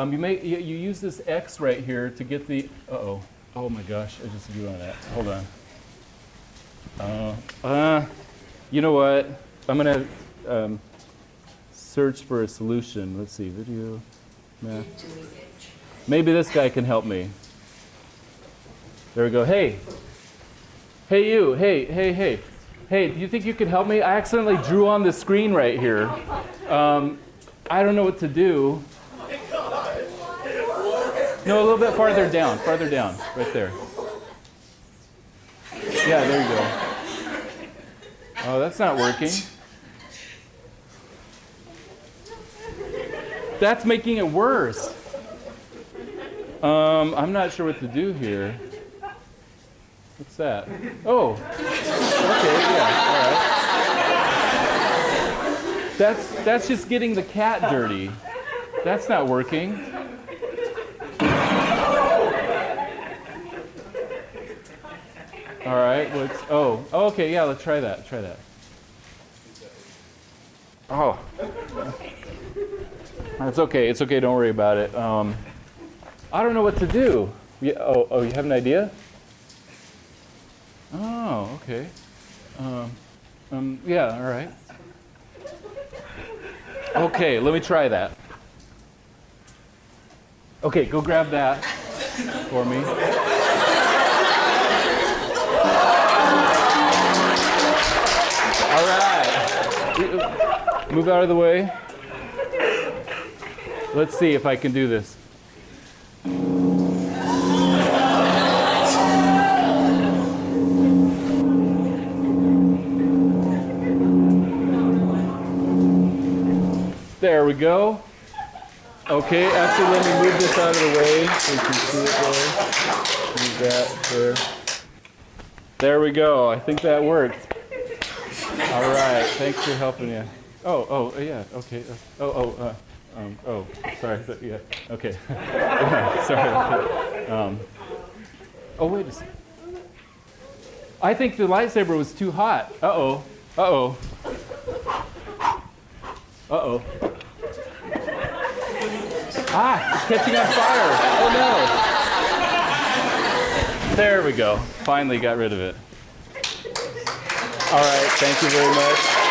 You use this X right here to get the. Uh-oh. Oh my gosh! I just drew on that. Hold on. You know what? I'm gonna search for a solution. Let's see. Video. Math. Maybe this guy can help me. There we go. Hey. Hey you. Hey. Hey, do you think you could help me? I accidentally drew on the screen right here. I don't know what to do. No, a little bit farther down, right there. Yeah, there you go. Oh, that's not working. That's making it worse. I'm not sure what to do here. What's that? Oh, okay, yeah, all right. That's just getting the cat dirty. That's not working. All right, okay, yeah, let's try that. Oh, it's okay, don't worry about it. I don't know what to do. You have an idea? Oh, okay. Yeah, all right. Okay, let me try that. Okay, go grab that for me. All right. Move out of the way. Let's see if I can do this. There we go. Okay, actually let me move this out of the way so you can see it there. Move that there. There we go. I think that worked. All right. Thanks for helping me. Oh, yeah. Okay. Sorry. Yeah. Okay. Sorry. Oh, wait a second. I think the lightsaber was too hot. Uh-oh. It's catching on fire. Oh no. There we go. Finally got rid of it. All right, thank you very much.